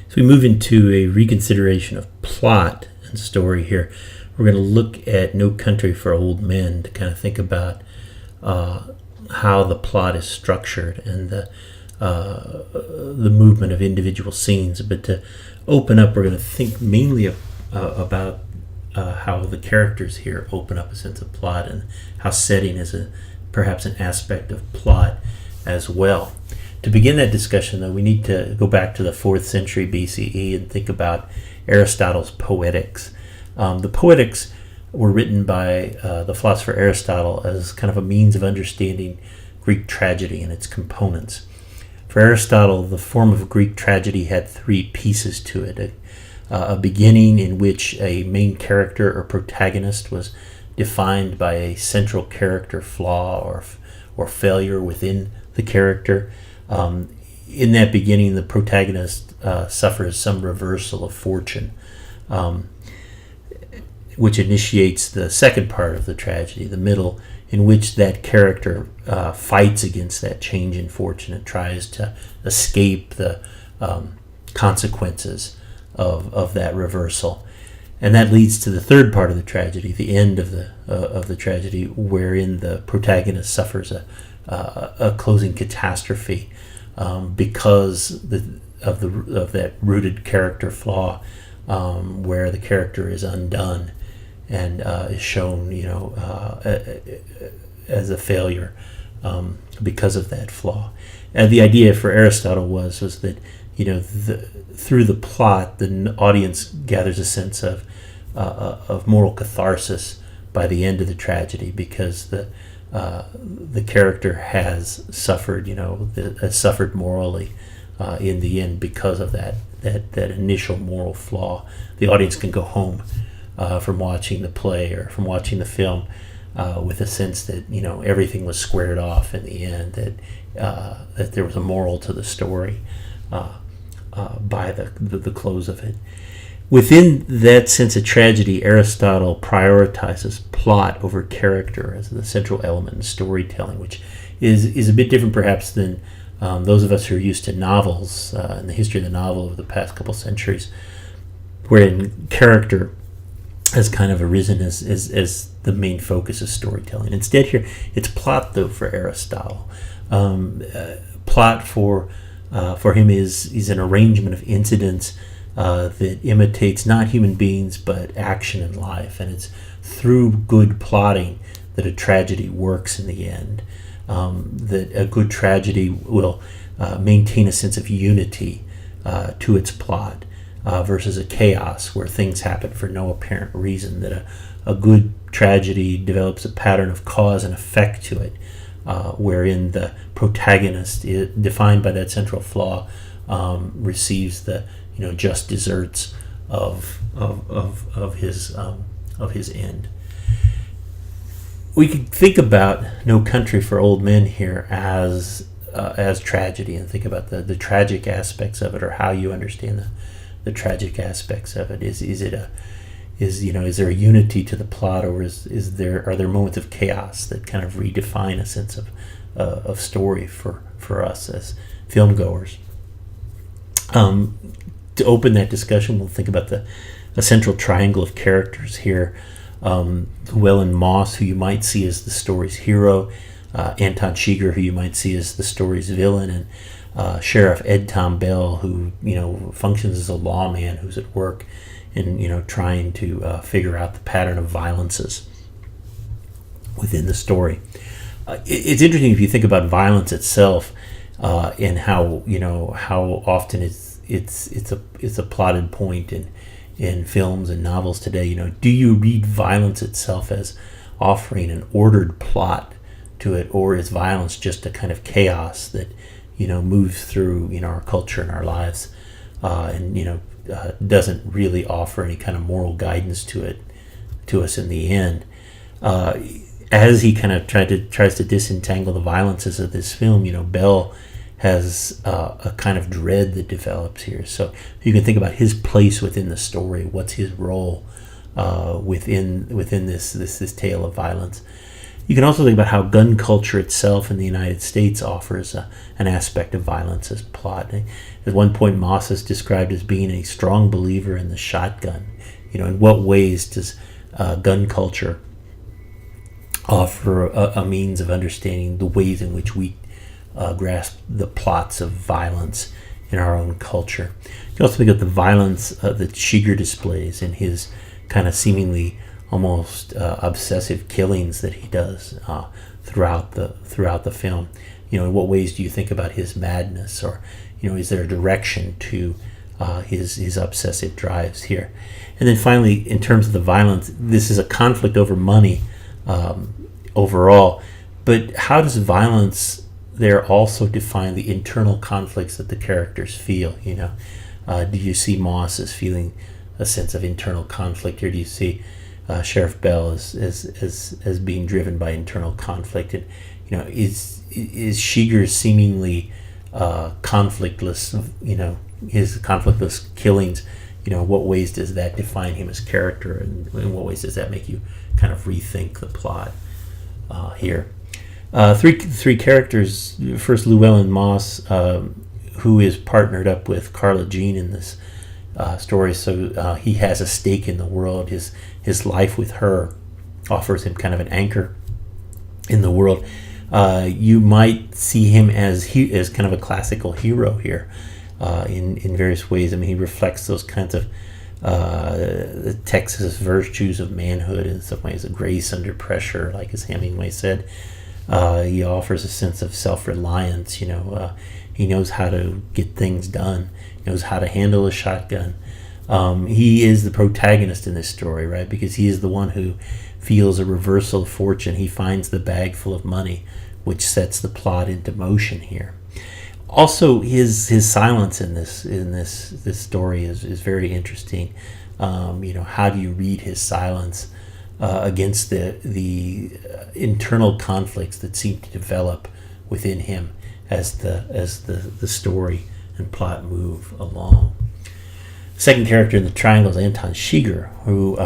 So we move into a reconsideration of plot and story here. We're going to look at No Country for Old Men to kind of think about how the plot is structured and the movement of individual scenes. But to open up, we're going to think mainly about how the characters here open up a sense of plot, and how setting is perhaps an aspect of plot as well. To begin that discussion, though, we need to go back to the 4th century BCE and think about Aristotle's Poetics. The Poetics were written by the philosopher Aristotle as kind of a means of understanding Greek tragedy and its components. For Aristotle, the form of Greek tragedy had 3 pieces to it. A beginning in which a main character or protagonist was defined by a central character flaw or failure within the character. In that beginning, the protagonist suffers some reversal of fortune, which initiates the second part of the tragedy, the middle, in which that character fights against that change in fortune and tries to escape the consequences of that reversal. And that leads to the third part of the tragedy, the end of the tragedy, wherein the protagonist suffers a closing catastrophe because of that rooted character flaw, where the character is undone and is shown, as a failure because of that flaw. And the idea for Aristotle was that through the plot, the audience gathers a sense of moral catharsis by the end of the tragedy, because the character has suffered, has suffered morally in the end because of that initial moral flaw. The audience can go home from watching the play or from watching the film with a sense that everything was squared off in the end, that there was a moral to the story by the close of it. Within that sense of tragedy, Aristotle prioritizes plot over character as the central element in storytelling, which is a bit different perhaps than those of us who are used to novels and the history of the novel over the past couple centuries, wherein character has kind of arisen as the main focus of storytelling. Instead here, it's plot, though, for Aristotle. Plot for him is an arrangement of incidents that imitates not human beings but action in life, and it's through good plotting that a tragedy works in the end. That a good tragedy will maintain a sense of unity to its plot versus a chaos where things happen for no apparent reason. That a good tragedy develops a pattern of cause and effect to it, wherein the protagonist, defined by that central flaw, receives the just desserts of his end. We could think about No Country for Old Men here as tragedy, and think about the tragic aspects of it, or how you understand the tragic aspects of it. Is there a unity to the plot, or are there moments of chaos that kind of redefine a sense of story for us as film goers? To open that discussion, we'll think about the central triangle of characters here. Llewellyn Moss, who you might see as the story's hero, Anton Chigurh, who you might see as the story's villain, and Sheriff Ed Tom Bell, who functions as a lawman who's at work and trying to figure out the pattern of violences within the story. It's interesting if you think about violence itself, and how often it's a plotted point in films and novels today. Do you read violence itself as offering an ordered plot to it, or is violence just a kind of chaos that moves through our culture and our lives, and doesn't really offer any kind of moral guidance to us in the end? As he kind of tries to disentangle the violences of this film, Bell has a kind of dread that develops here. So you can think about his place within the story. What's his role within this tale of violence? You can also think about how gun culture itself in the United States offers an aspect of violence as plot. At one point, Moss is described as being a strong believer in the shotgun. In what ways does gun culture offer a means of understanding the ways in which we grasp the plots of violence in our own culture? You can also think of the violence that Shiger displays in his kind of seemingly almost obsessive killings that he does throughout the film. In what ways do you think about his madness, or is there a direction to his obsessive drives here? And then finally, in terms of the violence, this is a conflict over money overall, but how does violence there also define the internal conflicts that the characters feel? Do you see Moss as feeling a sense of internal conflict, or do you see Sheriff Bell as being driven by internal conflict? And is Shiger's seemingly conflictless, his conflictless killings, what ways does that define him as character, and in what ways does that make you kind of rethink the plot here? Three characters. First, Llewellyn Moss, who is partnered up with Carla Jean in this story, so he has a stake in the world. His life with her offers him kind of an anchor in the world. You might see him as kind of a classical hero here in various ways. I mean, he reflects those kinds of the Texas virtues of manhood in some ways, a grace under pressure, like as Hemingway said. He offers a sense of self-reliance. He knows how to get things done. He knows how to handle a shotgun. He is the protagonist in this story, right? Because he is the one who feels a reversal of fortune. He finds the bag full of money, which sets the plot into motion here. Also, his silence in this story is very interesting. How do you read his silence against the internal conflicts that seem to develop within him as the story and plot move along? Second character in the triangle is Anton Shiger, who,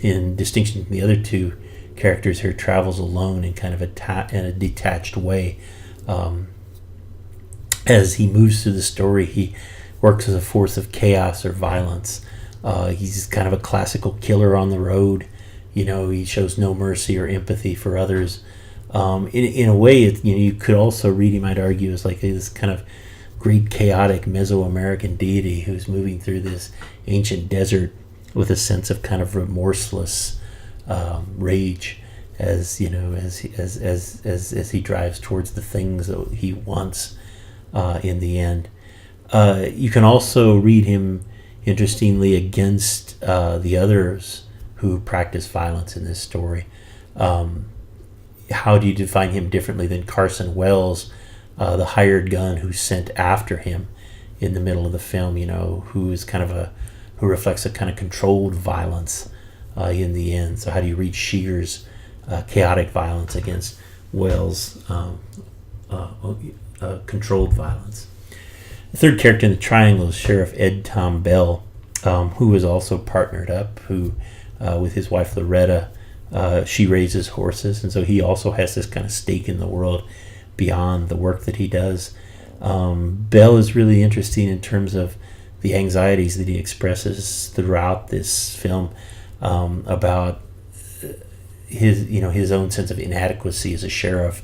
in distinction from the other two characters here, travels alone in kind of in a detached way. As he moves through the story, he works as a force of chaos or violence. He's kind of a classical killer on the road. He shows no mercy or empathy for others. In a way, you could also read him, I'd argue, as like this kind of great chaotic Mesoamerican deity who's moving through this ancient desert with a sense of kind of remorseless rage, as he drives towards the things that he wants in the end. You can also read him, interestingly, against the others who practice violence in this story. How do you define him differently than Carson Wells, the hired gun who's sent after him in the middle of the film, who is who reflects a kind of controlled violence in the end? So how do you read Shiger's chaotic violence against Wells' controlled violence? The third character in the triangle is Sheriff Ed Tom Bell, who is also partnered up, who with his wife Loretta, she raises horses, and so he also has this kind of stake in the world beyond the work that he does. Bell is really interesting in terms of the anxieties that he expresses throughout this film about his own sense of inadequacy as a sheriff,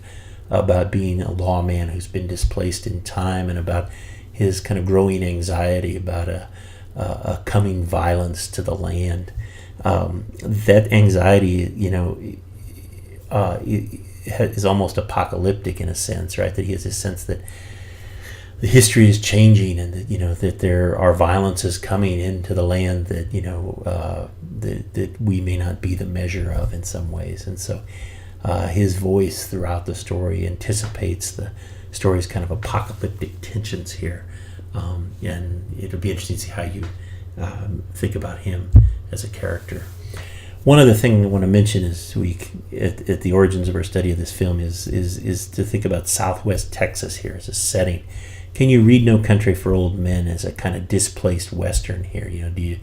about being a lawman who's been displaced in time, and about his kind of growing anxiety about a coming violence to the land. That anxiety, is almost apocalyptic in a sense, right? That he has a sense that the history is changing, and that that there are violences coming into the land that that we may not be the measure of in some ways. And so his voice throughout the story anticipates the story's kind of apocalyptic tensions here, and it'll be interesting to see how you think about him as a character. One other thing I want to mention is at the origins of our study of this film is to think about Southwest Texas here as a setting. Can you read No Country for Old Men as a kind of displaced Western here? Do you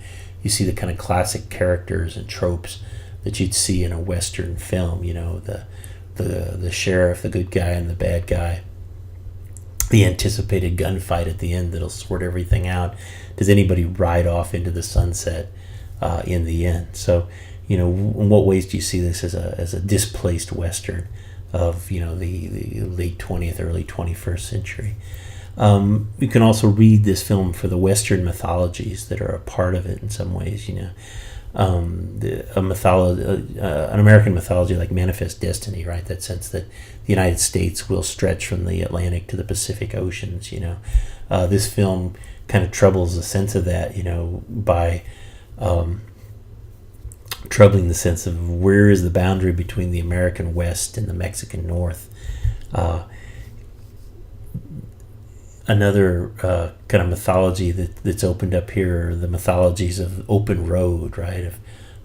see the kind of classic characters and tropes that you'd see in a Western film? The the sheriff, the good guy, and the bad guy. The anticipated gunfight at the end that'll sort everything out. Does anybody ride off into the sunset in the end? So, in what ways do you see this as a displaced Western of the late 20th, early 21st century? You can also read this film for the Western mythologies that are a part of it in some ways. An American mythology like Manifest Destiny, right? That sense that the United States will stretch from the Atlantic to the Pacific Oceans. This film kind of troubles the sense of that, by troubling the sense of where is the boundary between the American West and the Mexican North. Another kind of mythology that's opened up here are the mythologies of open road, right?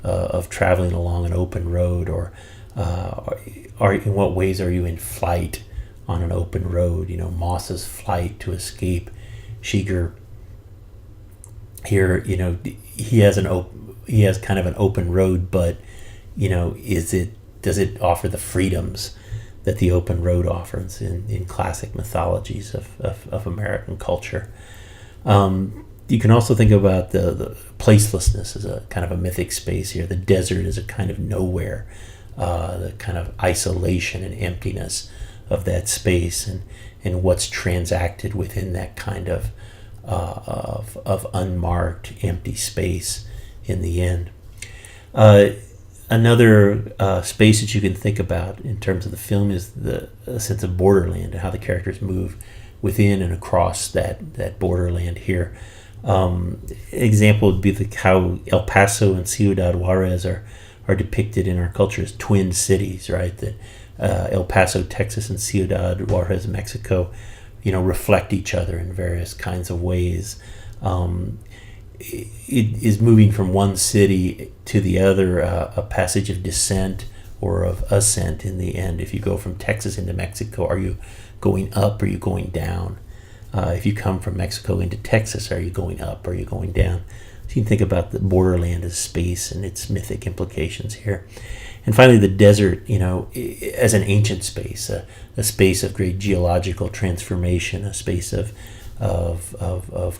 Of traveling along an open road, or in what ways are you in flight on an open road? Moss's flight to escape Shiger. Here, he has kind of an open road, but does it offer the freedoms that the open road offers in classic mythologies of American culture? You can also think about the placelessness as a kind of a mythic space here. The desert is a kind of nowhere, the kind of isolation and emptiness of that space, and what's transacted within that kind of unmarked, empty space in the end. Another space that you can think about in terms of the film is the sense of borderland and how the characters move within and across that borderland here. Example would be how El Paso and Ciudad Juarez are depicted in our culture as twin cities, right? That El Paso, Texas, and Ciudad Juarez, Mexico, reflect each other in various kinds of ways. It is moving from one city to the other, a passage of descent or of ascent in the end. If you go from Texas into Mexico, are you going up or are you going down? If you come from Mexico into Texas, are you going up or are you going down? So you can think about the borderland as space and its mythic implications here. And finally, the desert, as an ancient space, a space of great geological transformation, a space of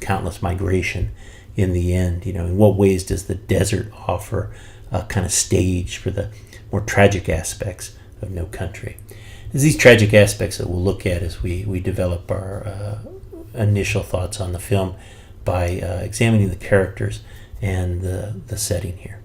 countless migration. In the end, in what ways does the desert offer a kind of stage for the more tragic aspects of No Country? It's these tragic aspects that we'll look at as we develop our initial thoughts on the film by examining the characters and the setting here.